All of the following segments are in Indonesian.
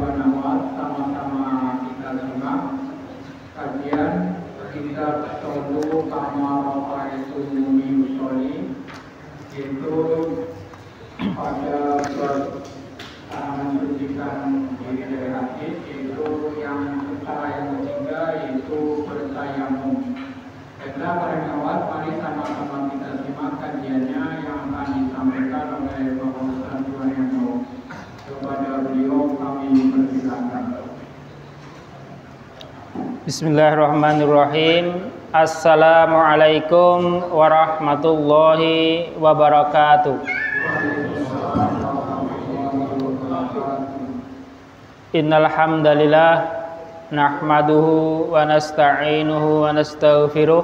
Ikhwan Akhwat, sama-sama kita simak kajian kitab Sallu Kama Ra'aitumuni Usolli, yaitu pada karangan pendidikan diri dari hadis, yaitu yang ketiga, yaitu bertayamum. Baiklah para kawan, mari sama-sama kita simak kajiannya yang akan disampaikan oleh Bapak Ustaz Suharyanto. Kepada beliau kami persilakan. Bismillahirrahmanirrahim. Assalamualaikum warahmatullahi wabarakatuh. Innal hamdalillah nahmaduhu wa nasta'inuhu wa nastaghfiruh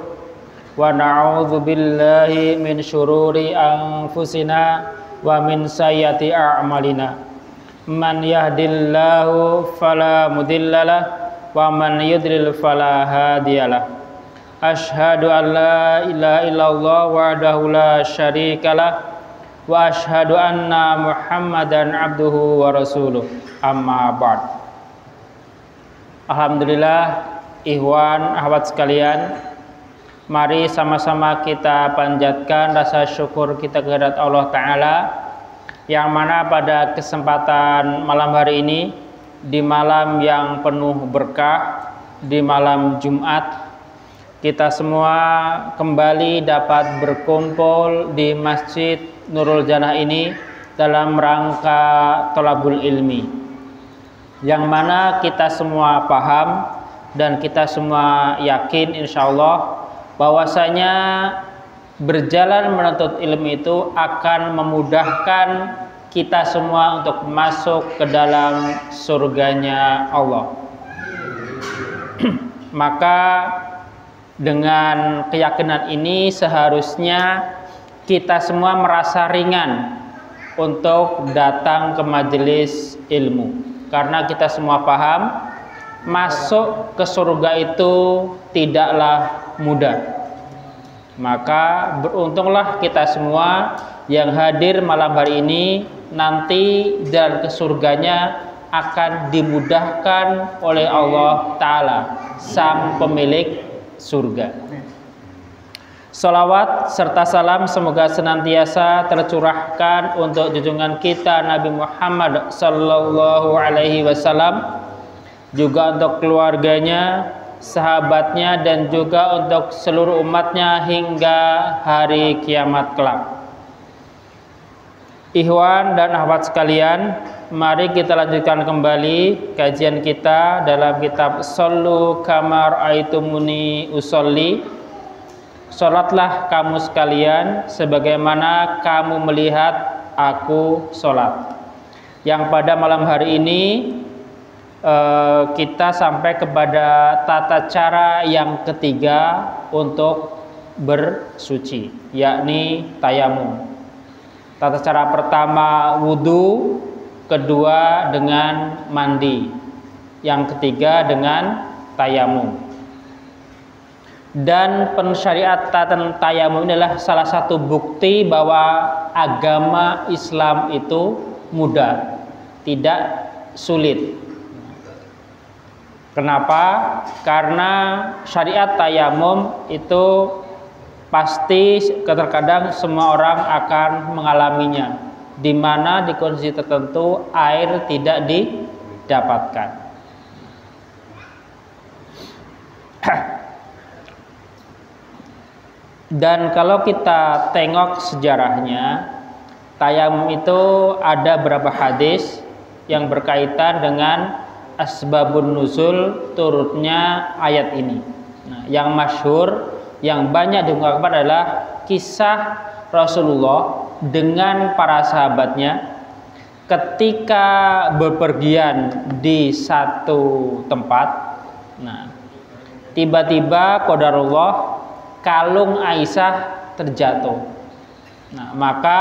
wa na'udzu billahi min syururi anfusina wa min sayyiati a'malina. Man yahdillahu fala mudhillalah wa man yudlil fala hadiyalah. Asyhadu an la ilaha illallah wahdahu la syarikalah wa asyhadu anna Muhammadan abduhu wa rasuluh. Amma ba'd. Alhamdulillah, ikhwan akhwat sekalian, mari sama-sama kita panjatkan rasa syukur kita kehadirat Allah Ta'ala, yang mana pada kesempatan malam hari ini, di malam yang penuh berkah, di malam Jumat, kita semua kembali dapat berkumpul di Masjid Nurul Jannah ini dalam rangka thalabul ilmi, yang mana kita semua paham dan kita semua yakin insyaallah bahwasanya berjalan menuntut ilmu itu akan memudahkan kita semua untuk masuk ke dalam surganya Allah. Maka dengan keyakinan ini seharusnya kita semua merasa ringan untuk datang ke majelis ilmu, karena kita semua paham masuk ke surga itu tidaklah mudah. Maka beruntunglah kita semua yang hadir malam hari ini, nanti jalan ke surganya akan dimudahkan oleh Allah Ta'ala, sang pemilik surga. Salawat serta salam semoga senantiasa tercurahkan untuk junjungan kita Nabi Muhammad sallallahu alaihi wasallam, juga untuk keluarganya, sahabatnya, dan juga untuk seluruh umatnya hingga hari kiamat kelak. Ikhwan dan akhwat sekalian, mari kita lanjutkan kembali kajian kita dalam kitab Sallu Kama Ra'aitumuni Usolli. Salatlah kamu sekalian sebagaimana kamu melihat aku salat. Yang pada malam hari ini kita sampai kepada tata cara yang ketiga untuk bersuci, yakni tayamum. Tata cara pertama wudu, kedua dengan mandi, yang ketiga dengan tayamum. Dan pensyariatan tayamum adalah salah satu bukti bahwa agama Islam itu mudah, tidak sulit. Kenapa? Karena syariat tayamum itu pasti terkadang semua orang akan mengalaminya, di mana di kondisi tertentu air tidak didapatkan. Dan kalau kita tengok sejarahnya, tayamum itu ada beberapa hadis yang berkaitan dengan asbabun nuzul turutnya ayat ini. Nah, yang masyhur, yang banyak diungkapkan adalah kisah Rasulullah dengan para sahabatnya ketika bepergian di satu tempat. Nah, tiba-tiba qadarullah kalung Aisyah terjatuh. Nah, maka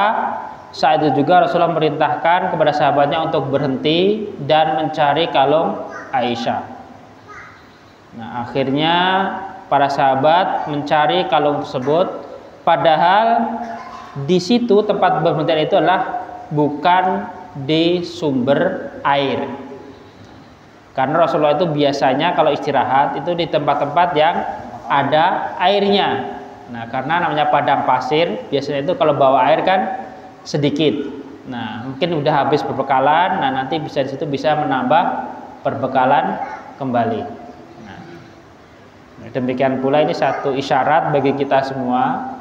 saat itu juga Rasulullah merintahkan kepada sahabatnya untuk berhenti dan mencari kalung Aisyah. Nah, akhirnya para sahabat mencari kalung tersebut, padahal di situ tempat berhenti itu adalah bukan di sumber air. Karena Rasulullah itu biasanya kalau istirahat itu di tempat-tempat yang ada airnya. Nah, karena namanya padang pasir, biasanya itu kalau bawa air kan sedikit. Nah, mungkin udah habis perbekalan, nah nanti bisa di situ bisa menambah perbekalan kembali. Nah, demikian pula ini satu isyarat bagi kita semua.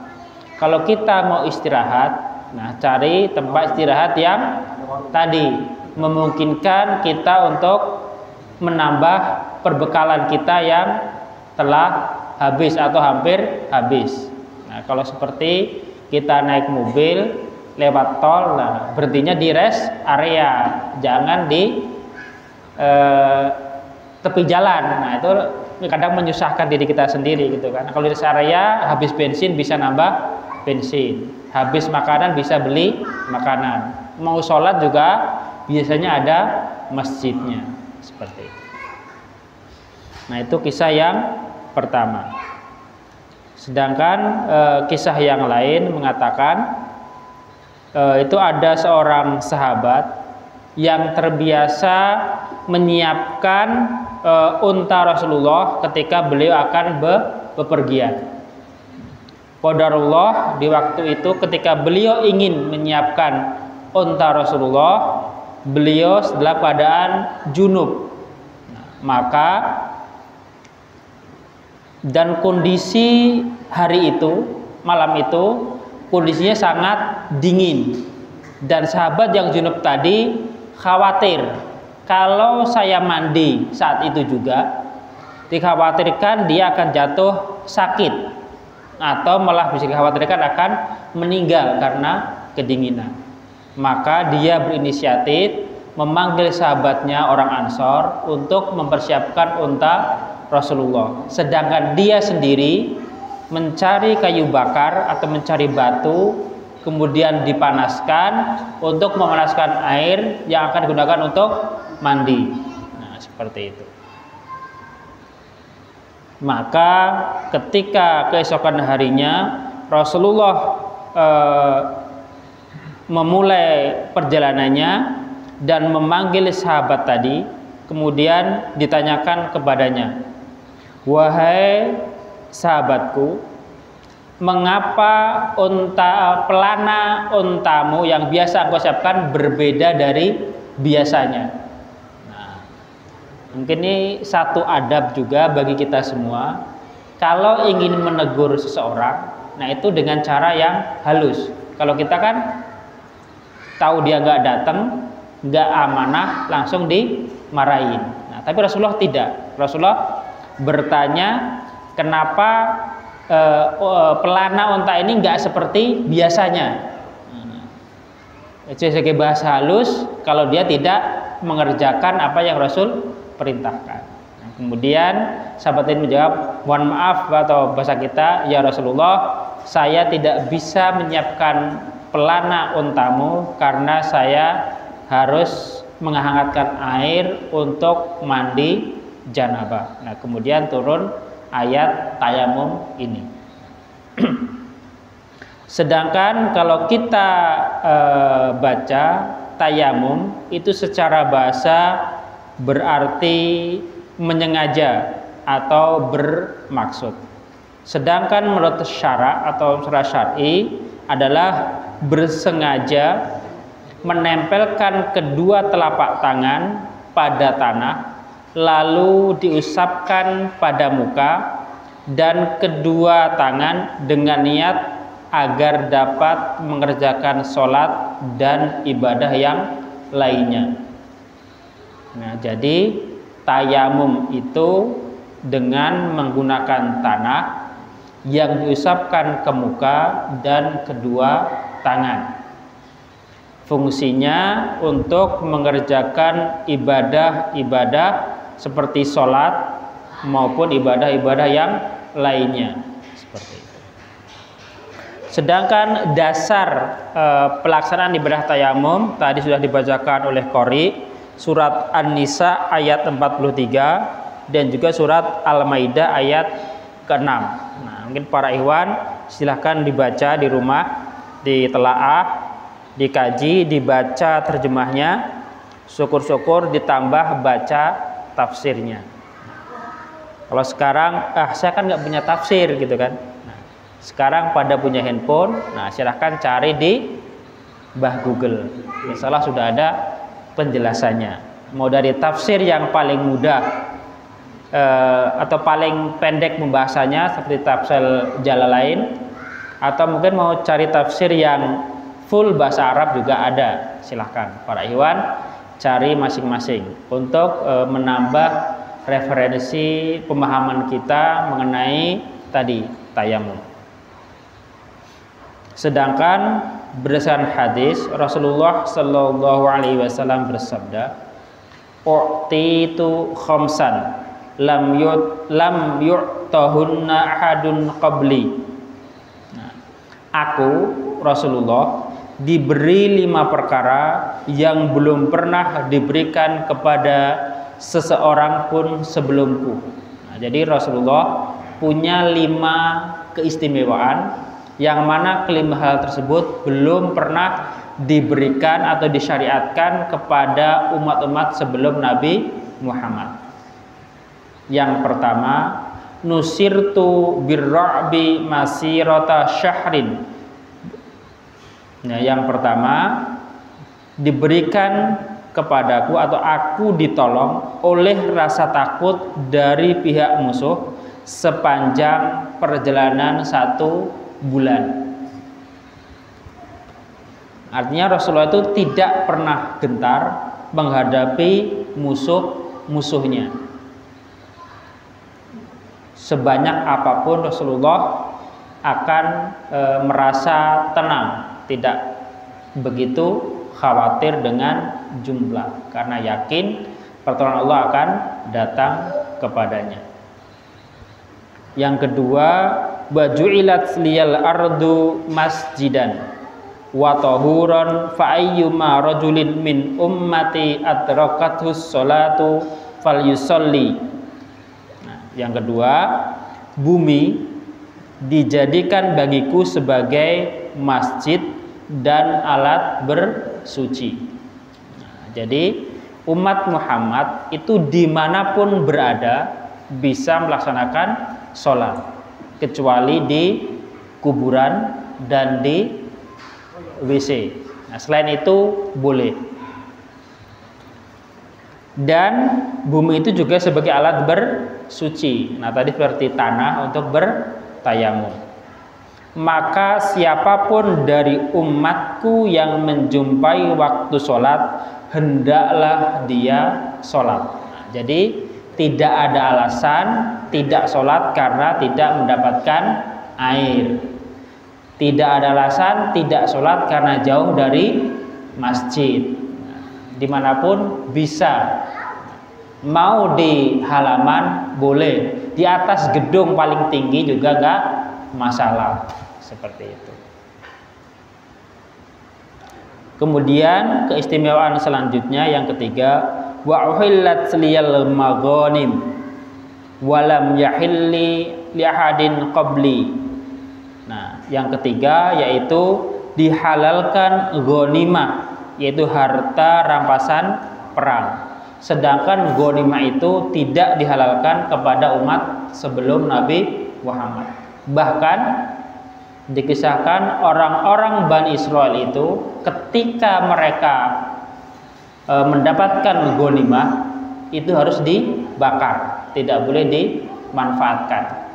Kalau kita mau istirahat, nah cari tempat istirahat yang tadi memungkinkan kita untuk menambah perbekalan kita yang telah habis atau hampir habis. Nah, kalau seperti kita naik mobil lewat tol, nah berhentinya di rest area, jangan di tepi jalan. Nah, itu kadang menyusahkan diri kita sendiri gitu kan. Kalau di rest area habis bensin bisa nambah bensin, habis makanan bisa beli makanan, mau sholat juga biasanya ada masjidnya, seperti itu. Nah, itu kisah yang pertama. Sedangkan kisah yang lain mengatakan itu ada seorang sahabat yang terbiasa menyiapkan unta Rasulullah ketika beliau akan bepergian. Qadarullah di waktu itu ketika beliau ingin menyiapkan unta Rasulullah, beliau dalam keadaan junub. Nah, maka dan kondisi hari itu, malam itu kondisinya sangat dingin, dan sahabat yang junub tadi khawatir kalau saya mandi saat itu juga dikhawatirkan dia akan jatuh sakit atau malah bisa dikhawatirkan akan meninggal karena kedinginan. Maka dia berinisiatif memanggil sahabatnya orang Ansor untuk mempersiapkan unta Rasulullah, sedangkan dia sendiri mencari kayu bakar atau mencari batu, kemudian dipanaskan untuk memanaskan air yang akan digunakan untuk mandi. Nah, seperti itu. Maka ketika keesokan harinya Rasulullah memulai perjalanannya dan memanggil sahabat tadi, kemudian ditanyakan kepadanya, "Wahai sahabatku, mengapa pelana untamu yang biasa engkau siapkan berbeda dari biasanya?" Nah, mungkin ini satu adab juga bagi kita semua. Kalau ingin menegur seseorang, nah itu dengan cara yang halus. Kalau kita kan tahu dia nggak datang, nggak amanah, langsung dimarahin. Nah, tapi Rasulullah tidak. Rasulullah bertanya, kenapa pelana unta ini nggak seperti biasanya? Itu sebagai bahasa halus kalau dia tidak mengerjakan apa yang Rasul perintahkan. Nah, kemudian sahabat ini menjawab, "Mohon maaf," atau bahasa kita, "Ya Rasulullah, saya tidak bisa menyiapkan pelana untamu karena saya harus menghangatkan air untuk mandi janabah." Nah, kemudian turun ayat tayamum ini. Sedangkan kalau kita baca tayamum itu secara bahasa berarti menyengaja atau bermaksud. Sedangkan menurut syara atau secara syar'i adalah bersengaja menempelkan kedua telapak tangan pada tanah, lalu diusapkan pada muka dan kedua tangan dengan niat agar dapat mengerjakan sholat dan ibadah yang lainnya. Nah, jadi tayamum itu dengan menggunakan tanah yang diusapkan ke muka dan kedua tangan. Fungsinya untuk mengerjakan ibadah-ibadah seperti sholat maupun ibadah-ibadah yang lainnya, seperti itu. Sedangkan dasar pelaksanaan ibadah tayamum tadi sudah dibacakan oleh Qori, surat An-Nisa ayat 43 dan juga surat Al-Maidah ayat ke-6. Nah, mungkin para ikhwan silahkan dibaca di rumah, ditelaah, dikaji, dibaca terjemahnya, syukur-syukur ditambah baca tafsirnya. Kalau sekarang, saya kan nggak punya tafsir gitu kan. Nah, sekarang pada punya handphone, nah silahkan cari di Mbah Google. Insyaallah sudah ada penjelasannya. Mau dari tafsir yang paling mudah atau paling pendek pembahasannya seperti tafsir Jalalain, atau mungkin mau cari tafsir yang full bahasa Arab juga ada. Silahkan para ikhwan cari masing-masing untuk menambah referensi pemahaman kita mengenai tadi tayamum. Sedangkan berdasarkan hadis Rasulullah Shallallahu Alaihi Wasallam bersabda, "U'titu khamsan lam yu'tahunna ahadun qabli." Nah, aku Rasulullah diberi 5 perkara yang belum pernah diberikan kepada seseorang pun sebelumku. Nah, jadi Rasulullah punya 5 keistimewaan yang mana kelima hal tersebut belum pernah diberikan atau disyariatkan kepada umat-umat sebelum Nabi Muhammad. Yang pertama, nusirtu birra'bi masirata syahrin. Nah, yang pertama diberikan kepadaku atau aku ditolong oleh rasa takut dari pihak musuh sepanjang perjalanan 1 bulan. Artinya Rasulullah itu tidak pernah gentar menghadapi musuhnya. Sebanyak apapun Rasulullah akan merasa tenang, tidak begitu khawatir dengan jumlah, karena yakin pertolongan Allah akan datang kepadanya. Yang kedua, baju'ilat liyal ardu masjidan wa tahuran fa ayyuma rajulin min ummati adrakathus sholatu falyusolli. Nah, yang kedua, bumi dijadikan bagiku sebagai masjid dan alat bersuci. Nah, jadi umat Muhammad itu dimanapun berada bisa melaksanakan sholat, kecuali di kuburan dan di WC. Nah, selain itu boleh. Dan bumi itu juga sebagai alat bersuci. Nah, tadi seperti tanah untuk bertayamum. Maka siapapun dari umatku yang menjumpai waktu sholat, hendaklah dia sholat. Nah, jadi tidak ada alasan tidak sholat karena tidak mendapatkan air. Tidak ada alasan tidak sholat karena jauh dari masjid. Nah, dimanapun bisa. Mau di halaman boleh, di atas gedung paling tinggi juga gak masalah. Seperti itu. Kemudian keistimewaan selanjutnya yang ketiga, wa uhillat liyal maghanim wa lam yahilli li ahadin qabli. Nah, yang ketiga yaitu dihalalkan ghanimah, yaitu harta rampasan perang. Sedangkan ghanimah itu tidak dihalalkan kepada umat sebelum Nabi Muhammad. Bahkan dikisahkan orang-orang Bani Israel itu ketika mereka mendapatkan ghanimah itu harus dibakar, tidak boleh dimanfaatkan.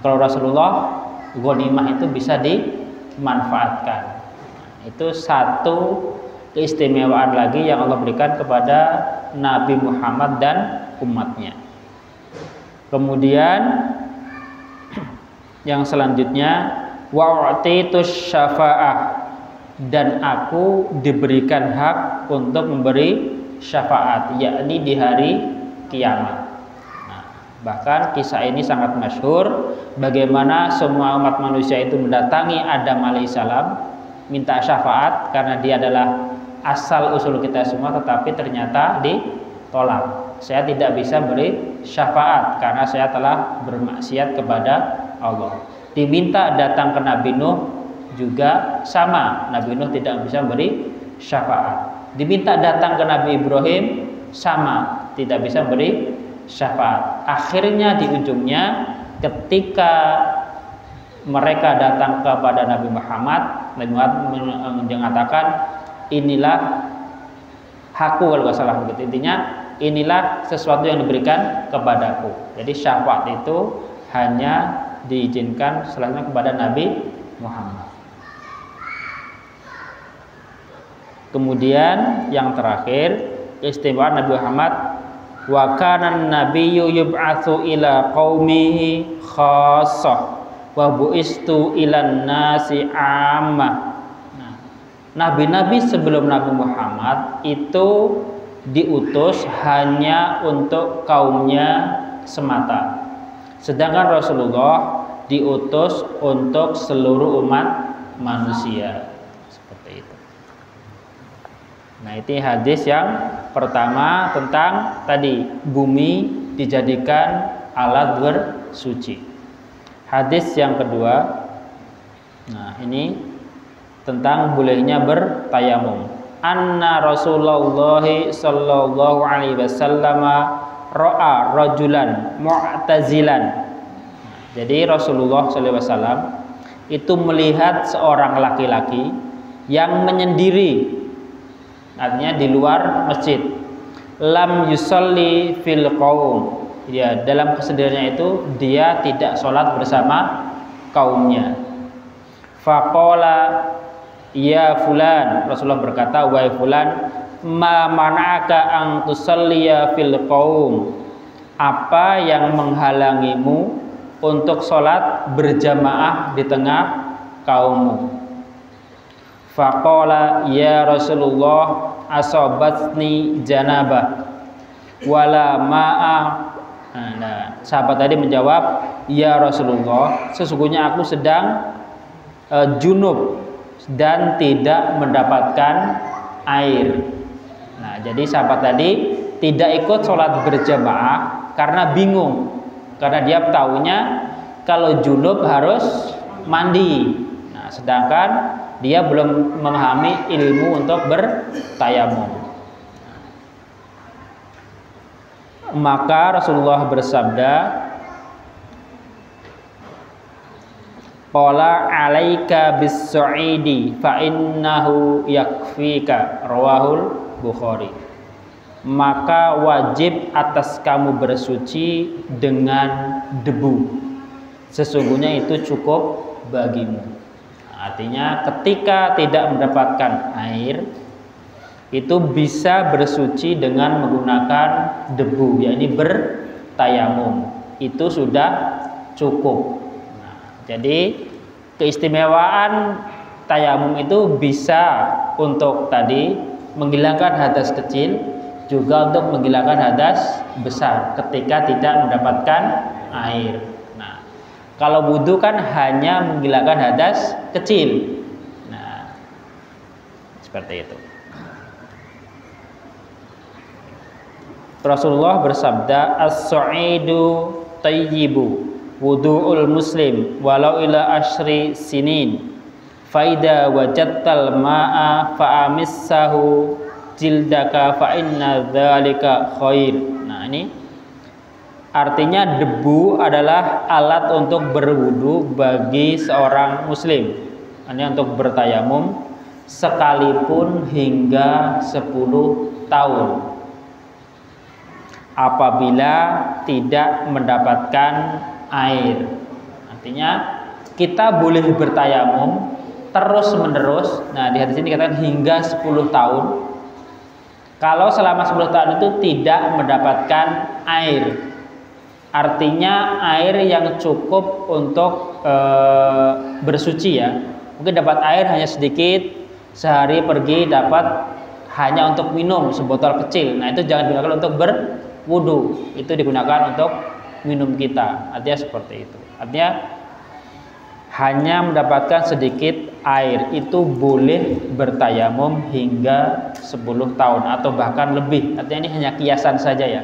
Kalau Rasulullah ghanimah itu bisa dimanfaatkan. Itu satu keistimewaan lagi yang Allah berikan kepada Nabi Muhammad dan umatnya. Kemudian yang selanjutnya, wa'atitus syafa'ah, dan aku diberikan hak untuk memberi syafaat, yakni di hari kiamat. Nah, bahkan kisah ini sangat masyhur, bagaimana semua umat manusia itu mendatangi Adam alaihissalam minta syafaat karena dia adalah asal usul kita semua, tetapi ternyata ditolak. Saya tidak bisa beri syafaat karena saya telah bermaksiat kepada Allah. Diminta datang ke Nabi Nuh juga sama, Nabi Nuh tidak bisa beri syafaat. Diminta datang ke Nabi Ibrahim sama, tidak bisa beri syafaat. Akhirnya di ujungnya ketika mereka datang kepada Nabi Muhammad mengatakan, inilah hakku, kalau nggak salah begitu. Intinya inilah sesuatu yang diberikan kepadaku. Jadi syafaat itu hanya diizinkan selanjutnya kepada Nabi Muhammad. Kemudian yang terakhir, keistimewaan Nabi Muhammad, wa kana nabiyyu yub'atsu ila qaumihi khassah wa bu'istu ilan nasi ammah. Nah, nabi-nabi sebelum Nabi Muhammad itu diutus hanya untuk kaumnya semata. Sedangkan Rasulullah diutus untuk seluruh umat manusia. Seperti itu. Nah, itu hadis yang pertama tentang tadi bumi dijadikan alat bersuci. Hadis yang kedua, nah ini tentang bolehnya bertayamum. Anna Rasulullah sallallahu alaihi wasallam ra'a rajulan mu'tazilan. Jadi Rasulullah sallallahu alaihi wasallam itu melihat seorang laki-laki yang menyendiri, artinya di luar masjid. Lam yusalli fil qaum. Ya, dalam kesendiriannya itu dia tidak sholat bersama kaumnya. Faqala ya fulan, Rasulullah berkata, wahai fulan, ma mana'aka ang tusalliya fil qaum. Apa yang menghalangimu untuk sholat berjamaah di tengah kaummu? Faqala ya Rasulullah asabatni janabah wala ma'a. Nah, sahabat tadi menjawab, ya Rasulullah, sesungguhnya aku sedang junub dan tidak mendapatkan air. Nah, jadi sahabat tadi tidak ikut sholat berjamaah karena bingung, karena dia tahunya kalau junub harus mandi. Nah, sedangkan dia belum memahami ilmu untuk bertayamum. Maka Rasulullah bersabda, qala alaika bis-su'idi fa innahu yakfika, rawahul Bukhari. Maka wajib atas kamu bersuci dengan debu, sesungguhnya itu cukup bagimu. Artinya ketika tidak mendapatkan air, itu bisa bersuci dengan menggunakan debu, yakni bertayamum. Itu sudah cukup. Nah, jadi keistimewaan tayamum itu bisa untuk tadi menghilangkan hadas kecil, juga untuk menghilangkan hadas besar ketika tidak mendapatkan air. Nah, kalau wudu kan hanya menghilangkan hadas kecil. Nah, seperti itu. Rasulullah bersabda, as-su'idu tayyibu wudu'ul muslim walau ila asyri sinin faida wajattal ma'a fa'amissahu jildaka fa inna dzalika khair. Nah, ini artinya debu adalah alat untuk berwudu bagi seorang muslim, hanya untuk bertayamum sekalipun hingga 10 tahun apabila tidak mendapatkan air. Artinya kita boleh bertayamum terus menerus. Nah, di hadis ini dikatakan hingga 10 tahun. Kalau selama 10 tahun itu tidak mendapatkan air, artinya air yang cukup untuk bersuci ya. Mungkin dapat air hanya sedikit, sehari pergi dapat hanya untuk minum sebotol kecil. Nah, itu jangan digunakan untuk berwudu, itu digunakan untuk minum kita. Artinya seperti itu. Artinya hanya mendapatkan sedikit air itu boleh bertayamum hingga 10 tahun atau bahkan lebih. Artinya ini hanya kiasan saja ya.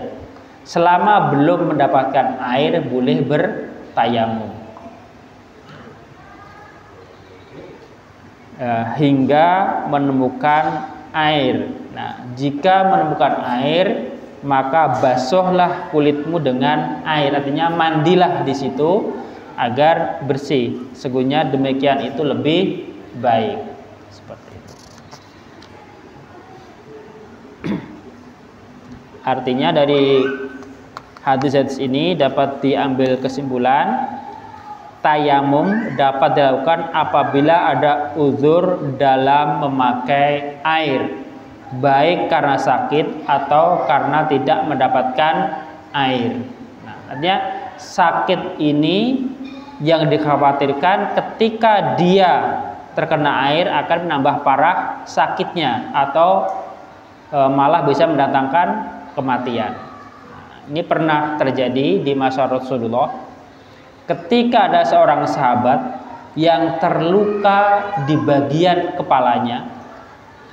Selama belum mendapatkan air boleh bertayamum. Hingga menemukan air. Nah, jika menemukan air maka basuhlah kulitmu dengan air. Artinya mandilah di situ agar bersih. Sesungguhnya demikian itu lebih baik. Seperti itu. Artinya dari hadis ini dapat diambil kesimpulan tayamum dapat dilakukan apabila ada uzur dalam memakai air, baik karena sakit atau karena tidak mendapatkan air. Nah, artinya sakit ini yang dikhawatirkan ketika dia terkena air akan menambah parah sakitnya atau malah bisa mendatangkan kematian. Nah, ini pernah terjadi di masa Rasulullah. Ketika ada seorang sahabat yang terluka di bagian kepalanya,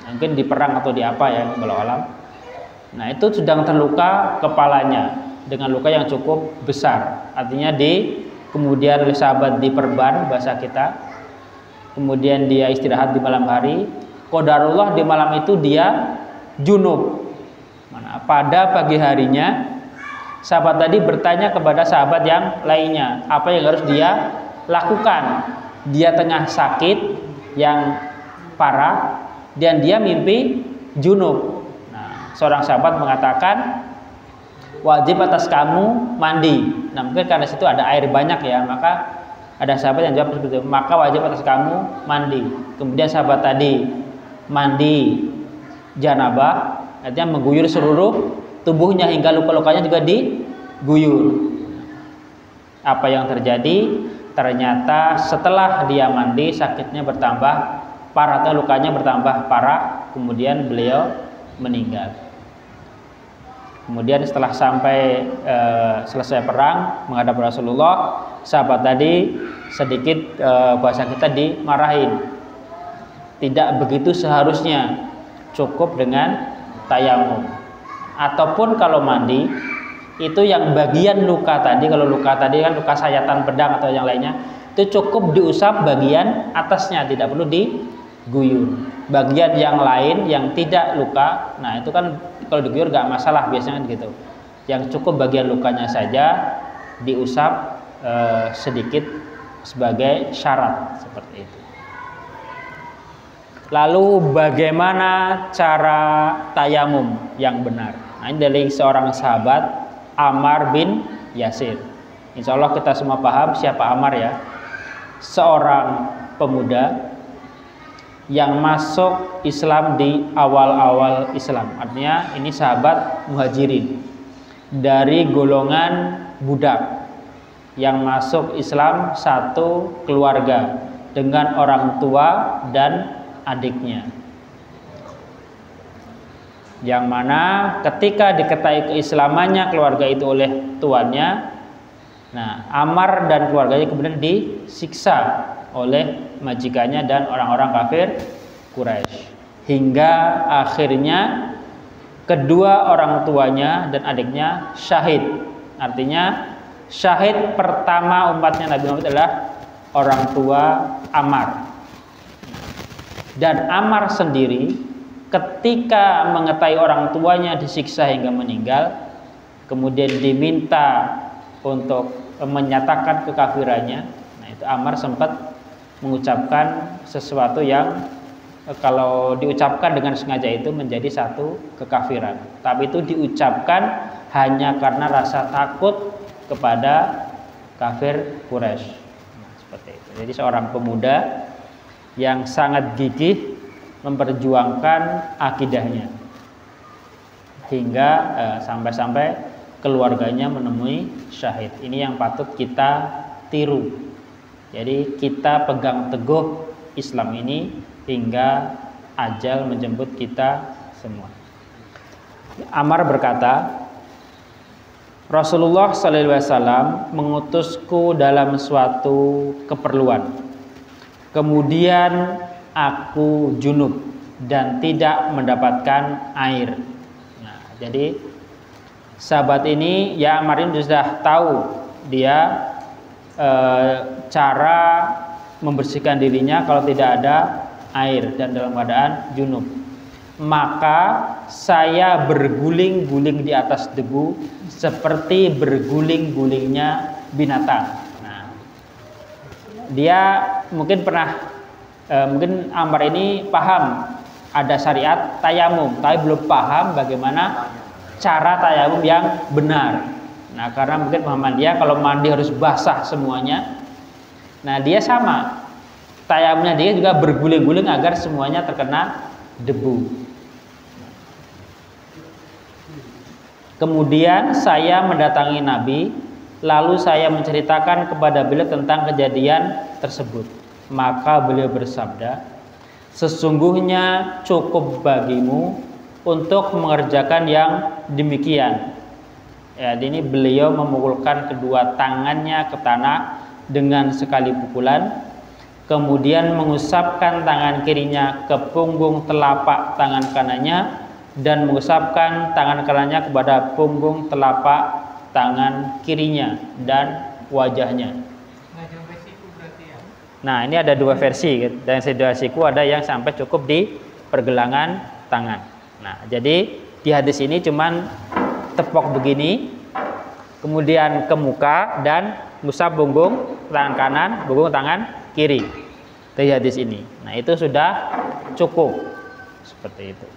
mungkin di perang atau di apa ya, walau alam. Nah, itu sedang terluka kepalanya dengan luka yang cukup besar. Artinya kemudian oleh sahabat diperban bahasa kita. Kemudian dia istirahat di malam hari. Qadarullah di malam itu dia junub. Pada pagi harinya sahabat tadi bertanya kepada sahabat yang lainnya, apa yang harus dia lakukan. Dia tengah sakit yang parah dan dia mimpi junub. Nah, seorang sahabat mengatakan, wajib atas kamu mandi. Nah, mungkin karena situ ada air banyak ya, maka ada sahabat yang jawab seperti itu, maka wajib atas kamu mandi. Kemudian sahabat tadi mandi janabah, artinya mengguyur seluruh tubuhnya hingga luka-lukanya juga diguyur. Apa yang terjadi? Ternyata setelah dia mandi sakitnya bertambah parah atau lukanya bertambah parah, kemudian beliau meninggal. Kemudian setelah sampai selesai perang menghadap Rasulullah, sahabat tadi sedikit bahasa kita dimarahin. Tidak begitu seharusnya, cukup dengan tayamum. Ataupun kalau mandi itu yang bagian luka tadi, kalau luka tadi kan luka sayatan pedang atau yang lainnya, itu cukup diusap bagian atasnya, tidak perlu diguyur. Bagian yang lain yang tidak luka, nah itu kan kalau diguyur gak masalah biasanya gitu. Yang cukup bagian lukanya saja diusap sedikit sebagai syarat, seperti itu. Lalu bagaimana cara tayamum yang benar? Nah, ini dari seorang sahabat, Ammar bin Yasir. Insya Allah kita semua paham siapa Ammar ya. Seorang pemuda yang masuk Islam di awal-awal Islam. Artinya ini sahabat muhajirin dari golongan budak yang masuk Islam satu keluarga dengan orang tua dan adiknya, yang mana ketika diketahui keislamannya keluarga itu oleh tuannya, nah Ammar dan keluarganya kemudian disiksa oleh majikannya dan orang-orang kafir Quraisy, hingga akhirnya kedua orang tuanya dan adiknya syahid. Artinya syahid pertama umatnya Nabi Muhammad adalah orang tua Ammar. Dan Ammar sendiri ketika mengetahui orang tuanya disiksa hingga meninggal, kemudian diminta untuk menyatakan kekafirannya, nah itu Ammar sempat mengucapkan sesuatu yang kalau diucapkan dengan sengaja itu menjadi satu kekafiran. Tapi itu diucapkan hanya karena rasa takut kepada kafir Quraisy. Nah, seperti itu. Jadi seorang pemuda yang sangat gigih memperjuangkan akidahnya hingga sampai-sampai keluarganya menemui syahid. Ini yang patut kita tiru. Jadi kita pegang teguh Islam ini hingga ajal menjemput kita semua. Ammar berkata, Rasulullah SAW mengutusku dalam suatu keperluan. Kemudian aku junub dan tidak mendapatkan air. Nah, jadi sahabat ini ya Ammar ini sudah tahu dia cara membersihkan dirinya kalau tidak ada air dan dalam keadaan junub. maka saya berguling-guling di atas debu seperti berguling-gulingnya binatang. Nah, dia mungkin mungkin Ammar ini paham ada syariat tayamum, tapi belum paham bagaimana cara tayamum yang benar. Nah, karena mungkin pemahaman dia kalau mandi harus basah semuanya. Nah, dia sama, tayamumnya dia juga berguling-guling agar semuanya terkena debu. Kemudian saya mendatangi Nabi, lalu saya menceritakan kepada beliau tentang kejadian tersebut. Maka beliau bersabda, sesungguhnya cukup bagimu untuk mengerjakan yang demikian. Ya, ini beliau memukulkan kedua tangannya ke tanah dengan sekali pukulan, kemudian mengusapkan tangan kirinya ke punggung telapak tangan kanannya dan mengusapkan tangan kanannya kepada punggung telapak tangan kirinya dan wajahnya. Nah, ini ada dua versi, dan siku ada yang sampai cukup di pergelangan tangan. Nah, jadi di hadis ini cuman tepok begini, kemudian ke muka dan ngusap punggung tangan kanan, punggung tangan kiri. Dari hadis ini. Nah, itu sudah cukup seperti itu.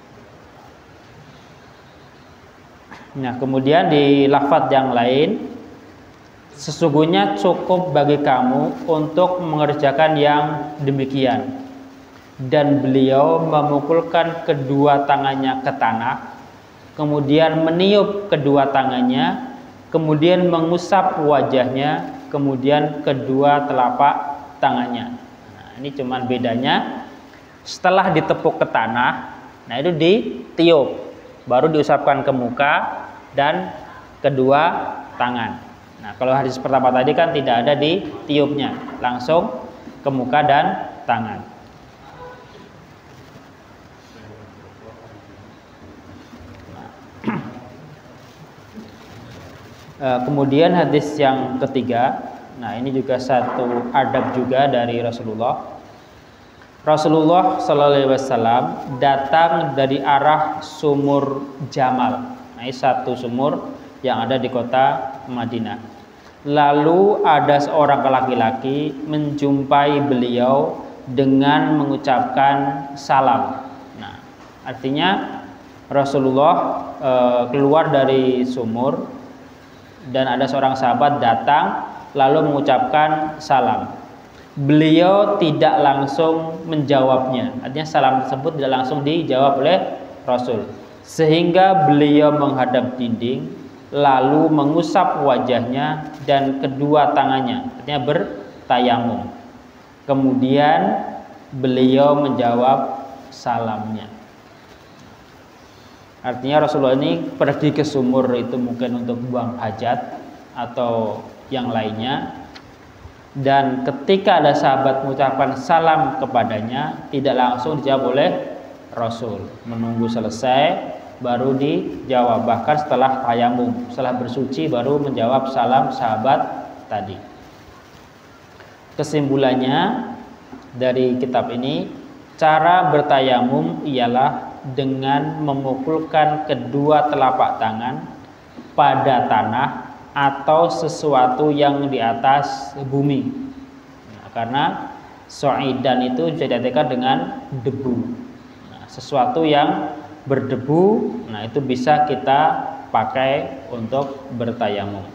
Nah, kemudian di lafaz yang lain, sesungguhnya cukup bagi kamu untuk mengerjakan yang demikian. Dan beliau memukulkan kedua tangannya ke tanah, kemudian meniup kedua tangannya, kemudian mengusap wajahnya, kemudian kedua telapak tangannya. Nah, ini cuman bedanya setelah ditepuk ke tanah, nah itu ditiup, baru diusapkan ke muka dan kedua tangan. Nah, kalau hadis pertama tadi kan tidak ada ditiupnya, langsung ke muka dan tangan. Kemudian hadis yang ketiga, nah ini juga satu adab juga dari Rasulullah. Rasulullah Sallallahu Alaihi Wasallam datang dari arah sumur Jamal. Nah, ini satu sumur yang ada di kota Madinah. Lalu ada seorang laki-laki menjumpai beliau dengan mengucapkan salam. Nah, artinya Rasulullah keluar dari sumur dan ada seorang sahabat datang lalu mengucapkan salam. Beliau tidak langsung menjawabnya, artinya salam tersebut tidak langsung dijawab oleh Rasul, sehingga beliau menghadap dinding lalu mengusap wajahnya dan kedua tangannya, artinya bertayamum. Kemudian beliau menjawab salamnya. Artinya Rasulullah ini pergi ke sumur itu mungkin untuk buang hajat atau yang lainnya, dan ketika ada sahabat mengucapkan salam kepadanya, tidak langsung dijawab oleh Rasul, menunggu selesai baru dijawab. Bahkan setelah tayamum, setelah bersuci baru menjawab salam sahabat tadi. Kesimpulannya dari kitab ini, cara bertayamum ialah dengan memukulkan kedua telapak tangan pada tanah atau sesuatu yang di atas bumi. Nah, karena so'idan itu bisa diartikan dengan debu. Nah, sesuatu yang berdebu, nah itu bisa kita pakai untuk bertayamum.